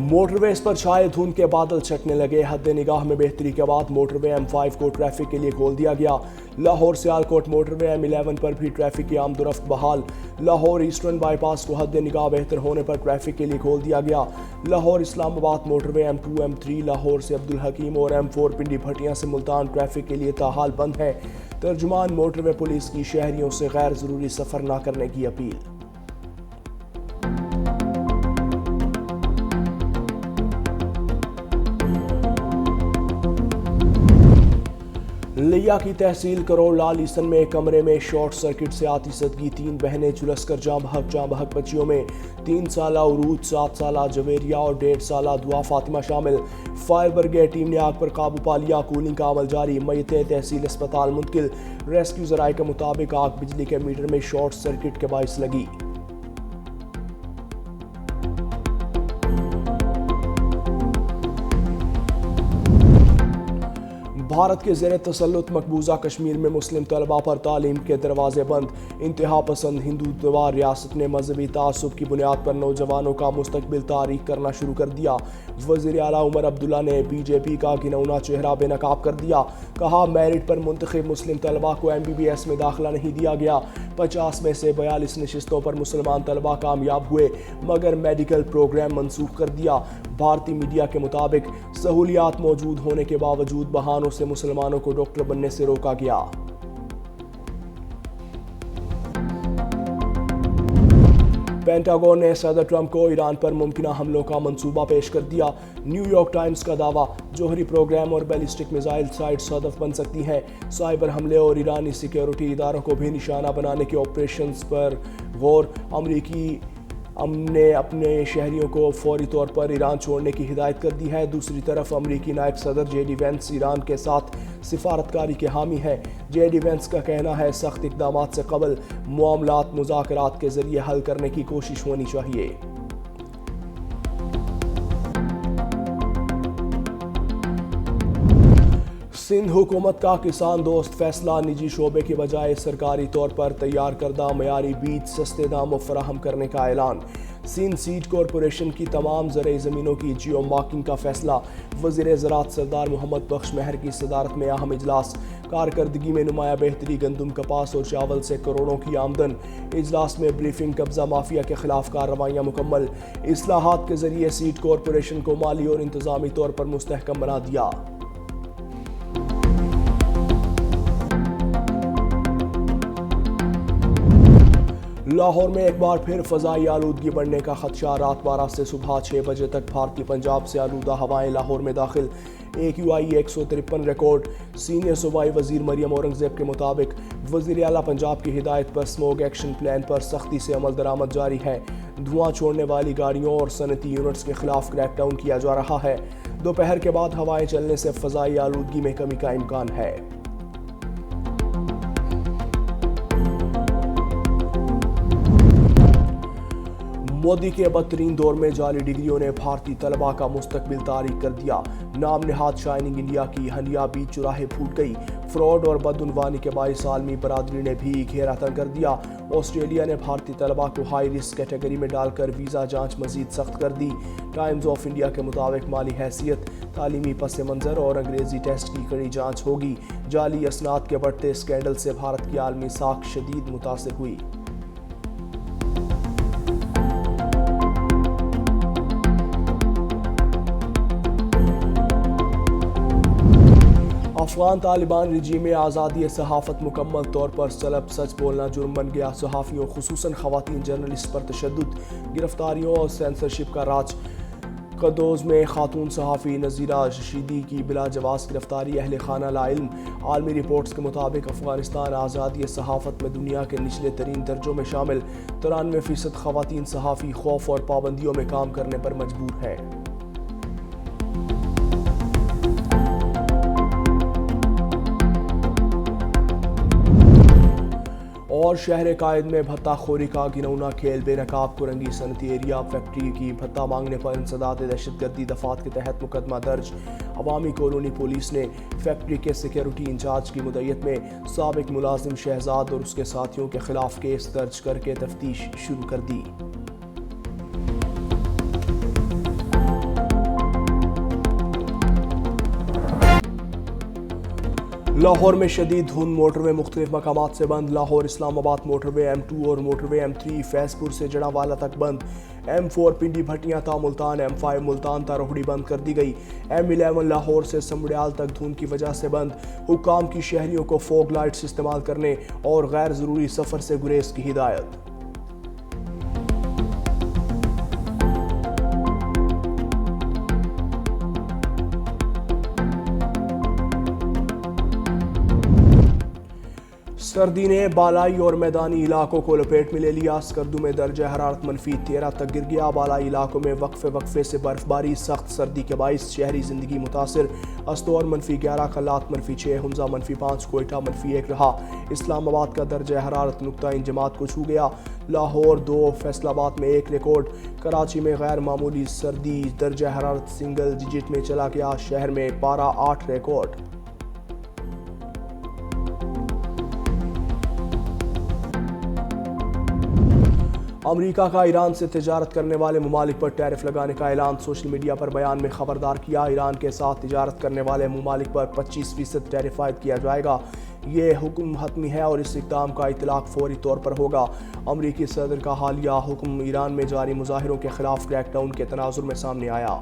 Motorways पर छाए धुंध के बादल छटने लगे। हद निगाह में बेहतरी के बाद मोटरवे M5 को ट्रैफिक के लिए खोल दिया गया। लाहौर सियालकोट मोटरवे M11 पर भी ट्रैफिक की आमदोरफ्त बहाल। लाहौर ईस्टर्न बाईपास को हद निगाह बेहतर होने पर ट्रैफिक के लिए खोल दिया गया। Lahore Islamabad motorway M2 M3 Lahore से अब्दुल हकीम और M4 पिंडी भटियां से मुल्तान ट्रैफिक के लिए ताहाल बंद है। तर्जुमान मोटरवे पुलिस की शहरियों से गैर जरूरी सफर न करने की अपील। लिया की तहसील करोड़ लाल ईसन में एक कमरे में शॉर्ट सर्किट से आती सदगी। 3 बहनें झुलस कर जाँ बहक बच्चियों में 3 साला उरूज, 7 साला जवेरिया और 1.5 साला दुआ फातिमा शामिल। फायर ब्रिगेड टीम ने आग पर काबू पा लिया। कूलिंग का अमल जारी। मयतें तहसील अस्पताल मुंतकिल। रेस्क्यू जराये के मुताबिक आग बिजली के मीटर में शॉर्ट सर्किट के बाइस लगी। भारत के ज़ेर तसल्लुत मकबूजा कश्मीर में मुस्लिम तलबा पर तालीम के दरवाजे बंद। इंतहा पसंद हिंदुत्ववा रियासत ने मजहबी तासुब की बुनियाद पर नौजवानों का मुस्तकबिल तारीख करना शुरू कर दिया। वज़ीर आला उमर अब्दुल्ला ने BJP का घिनौना चेहरा बेनकाब कर दिया। कहा, मेरिट पर मुंतखब मुस्लिम तलबा को MBBS में दाखिला नहीं दिया गया। 50 में से 42 नशिस्तों पर मुसलमान तलबा कामयाब हुए, मगर मेडिकल प्रोग्राम मनसूख कर दिया। भारतीय मीडिया के मुताबिक सहूलियात मौजूद होने के बावजूद बहानों से मुसलमानों को डॉक्टर बनने से रोका गया। पेंटागन ने सदर ट्रंप को ईरान पर मुमकिना हमलों का मंसूबा पेश कर दिया। न्यूयॉर्क टाइम्स का दावा, जोहरी प्रोग्राम और बैलिस्टिक मिसाइल साइट्स हदफ बन सकती हैं। साइबर हमले और ईरानी सिक्योरिटी इदारों को भी निशाना बनाने के ऑपरेशंस पर गौर। अमरीकी ने अपने शहरियों को फौरी तौर पर ईरान छोड़ने की हिदायत कर दी है। दूसरी तरफ अमरीकी नायब सदर JD वेंस ईरान के साथ सिफारतकारी के हामी है। JD वेंस का कहना है, सख्त इक़दामात से कबल मामलात मुज़ाकरात के जरिए हल करने की कोशिश होनी चाहिए। सिंध हुकूमत का किसान दोस्त फैसला। निजी शोबे के बजाय सरकारी तौर पर तैयार करदा मयारी बीज सस्ते दामों फराहम करने का ऐलान। सिंध सीड कॉरपोरेशन की तमाम ज़रई ज़मीनों की जियो मार्किंग का फैसला। वज़ीर ज़राअत सरदार मोहम्मद बख्श महर की सदारत में अहम इजलास। कारकर्दगी में नुमाया बेहतरी। गंदम, कपास और चावल से करोड़ों की आमदन। इजलास में ब्रीफिंग। कब्जा माफिया के खिलाफ कार्रवाइयाँ मुकम्मल। इस्लाहात के जरिए सीड कॉरपोरेशन को माली और इंतजामी तौर पर मुस्तहकम बना दिया। लाहौर में एक बार फिर फ़ज़ाई आलूदगी बढ़ने का खदशा। रात 12 से सुबह 6 बजे तक भारतीय पंजाब से आलूदा हवाएं लाहौर में दाखिल। AQI 153 record. सीनियर सूबाई वज़ीर मरियम औरंगज़ेब के मुताबिक वज़ीर आला पंजाब की हिदायत पर स्मोक एक्शन प्लान पर सख्ती से अमल दरामद जारी है। धुआं छोड़ने वाली गाड़ियों और सनती यूनिट्स के खिलाफ क्रैकडाउन किया जा रहा है। दोपहर के बाद हवाएं चलने से फ़ज़ाई आलूदगी में कमी का इम्कान है। मोदी के बदतरीन दौर में जाली डिग्रियों ने भारतीय तलबा का मुस्तकबिल तारीख कर दिया। नाम नहाद शाइनिंग इंडिया की हंडिया बीच चुराहे फूट गई। फ्रॉड और बदउनवानी के बाइस आलमी बरादरी ने भी घेरा तंग कर दिया। ऑस्ट्रेलिया ने भारतीय तलबा को हाई रिस्क कैटेगरी में डालकर वीज़ा जांच मजीद सख्त कर दी। टाइम्स ऑफ इंडिया के मुताबिक माली हैसियत, तालीमी पस मंज़र और अंग्रेजी टेस्ट की कड़ी जांच होगी। जाली असनाद के बढ़ते स्कैंडल से भारत की आलमी साख शदीद मुतासिर हुई। अफगान तालिबान रिजीम में आज़ादी सहाफ़त मुकम्मल तौर पर सलब। सच बोलना जुर्म बन गया। सहाफ़ियों खुसूसन ख़वातीन जर्नलिस्ट पर तशद्दुद, गिरफ्तारियों और सेंसरशिप का राज। कदोज में खातून सहाफ़ी नज़ीरा रशीदी की बिला जवाज़ गिरफ्तारी। अहले खाना लाइल्म। आलमी रिपोर्ट्स के मुताबिक अफ़गानिस्तान आज़ादी सहाफ़त में दुनिया के निचले तरीन दर्जों में शामिल। 93% ख़वातीन सहाफ़ी खौफ और पाबंदियों में काम करने पर मजबूर है। और शहर कायद में भत्ताखोरी का घिनौना खेल। बेनकाब कुरंगी सनती एरिया फैक्ट्री की भत्ता मांगने पर इंसदाद दहशतगर्दी दफात के तहत मुकदमा दर्ज। अवामी कॉलोनी पुलिस ने फैक्ट्री के सिक्योरिटी इंचार्ज की मुद्दत में साबिक मुलाजिम शहजाद और उसके साथियों के खिलाफ केस दर्ज करके तफ्तीश शुरू कर दी। लाहौर में शदीद धुंध, मोटरवे मुख्तलिफ मकामात से बंद। लाहौर इस्लामाबाद मोटरवे M2 और मोटरवे M3 फैजपुर से जड़ावाला तक बंद। M4 पिंडी भटियां ता मुल्तान, M5 मुल्तान ता रोहड़ी बंद कर दी गई। M11 लाहौर से समड़ियाल तक धुंध की वजह से बंद। हुक्काम की शहरियों को फोग लाइट्स इस्तेमाल करने और गैर ज़रूरी सफ़र से गुरेज की हिदायत। सर्दी ने बालाई और मैदानी इलाकों को लपेट में ले लिया। स्कर्दू में दर्जा हरारत -13 तक गिर गया। बालाई इलाकों में वक्फे से बर्फबारी, सख्त सर्दी के बाइस शहरी जिंदगी मुतासिर। अस्तौर -11, कलात -6, हुंजा -5, कोयटा -1 रहा। इस्लामाबाद का दर्जा हरारत नुक्ता इंजमात को छू गया। लाहौर 2, फैसलाबाद में 1 रिकॉर्ड। कराची में गैर मामूली सर्दी, दर्जा हरारत सिंगल डिजिट में चला गया। शहर में पारा 8 रिकॉर्ड। अमेरिका का ईरान से तिजारत करने वाले ममालिक पर टैरिफ लगाने का ऐलान। सोशल मीडिया पर बयान में खबरदार किया, ईरान के साथ तिजारत करने वाले ममालिक पर 25% टैरिफ आयद किया जाएगा। ये हुक्म हतमी है और इस इक़दाम का इतलाक़ फौरी तौर पर होगा। अमरीकी सदर का हालिया हुक्म ईरान में जारी मुजाहिरों के खिलाफ क्रैकडाउन के तनाजुर में सामने आया।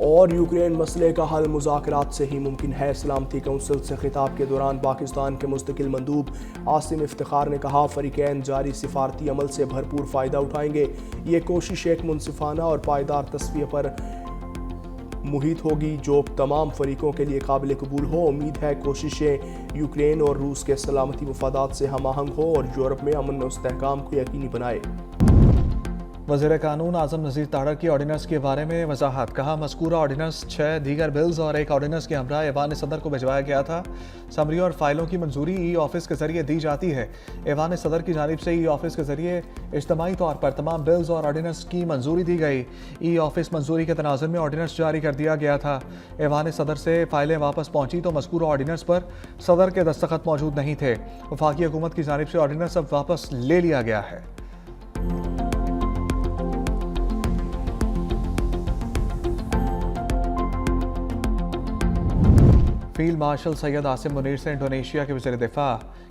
और यूक्रेन मसले का हल मुज़ाकरात से ही मुमकिन है। सलामती कौंसिल से खिताब के दौरान पाकिस्तान के मुस्तकिल मंदूब आसिम इफ्तिखार ने कहा, फ़रीक़ैन जारी सिफारती अमल से भरपूर फ़ायदा उठाएंगे। ये कोशिश एक मुनसिफाना और पायदार तस्वीर पर मुहित होगी जो तमाम फ़रीक़ों के लिए काबिल कबूल हो। उम्मीद है कोशिशें यूक्रेन और रूस के सलामती मफादात से हम आहंग हो और यूरोप में अमन और इस्तेहकाम को यकीनी बनाए। वज़ीर कानून आज़म नज़ीर ताड़र की ऑर्डिनेंस के बारे में वजाहत। कहा, मज़कूरा ऑर्डिनेंस 6 दीगर बिल्स और एक ऑर्डिनेंस के हमरा ऐवान सदर को भिजवाया गया था। समरी और फाइलों की मंजूरी ई ऑफिस के जरिए दी जाती है। ऐवान सदर की जानिब से ई ऑफिस के जरिए इज्तमाही तौर पर तमाम बिल्स और ऑर्डिनेंस की मंजूरी दी गई। ई ऑफिस मंजूरी के तनाजुर में ऑर्डिनेंस जारी कर दिया गया था। ऐवान सदर से फाइलें वापस पहुंची तो मज़कूरा ऑर्डिनेंस पर सदर के दस्तखत मौजूद नहीं थे। वफाकी हुकूमत की जानिब से ऑर्डिनेंस अब वापस ले लिया गया है। फील्ड मार्शल सैयद आसिम मुनीर से इंडोनेशिया के वज़ीर दिफा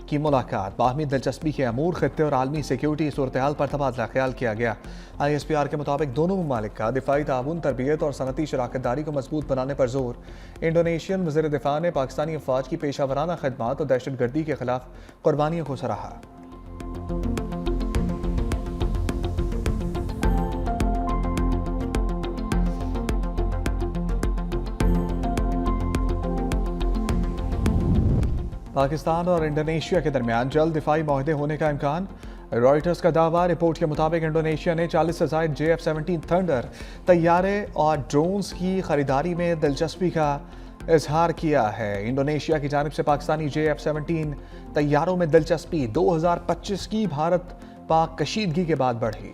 की मुलाकात। बाहमी दिलचस्पी के अमूर, खत्ते और आलमी सिक्योरिटी सूरत हाल पर तबादला ख्याल किया गया। ISPR के मुताबिक दोनों ममालिक का दिफाई ताउन, तरबियत और सनती शराकतदारी को मजबूत बनाने पर जोर। इंडोनेशियन वज़ीर दिफा ने पाकिस्तानी अफवाज की पेशा वराना खदमात और दहशत गर्दी के खिलाफ कुर्बानियों को सराहा। पाकिस्तान और इंडोनेशिया के दरमियान जल्द दिफाई माहदे होने का इम्कान। रॉयटर्स का दावा। रिपोर्ट के मुताबिक इंडोनेशिया ने 40 से ज़ायद JF-17 थंडर तैयारे और ड्रोन्स की खरीदारी में दिलचस्पी का इजहार किया है। इंडोनेशिया की जानिब से पाकिस्तानी JF-17 तैयारों में दिलचस्पी 2025 की भारत पाक कशीदगी के बाद बढ़ी।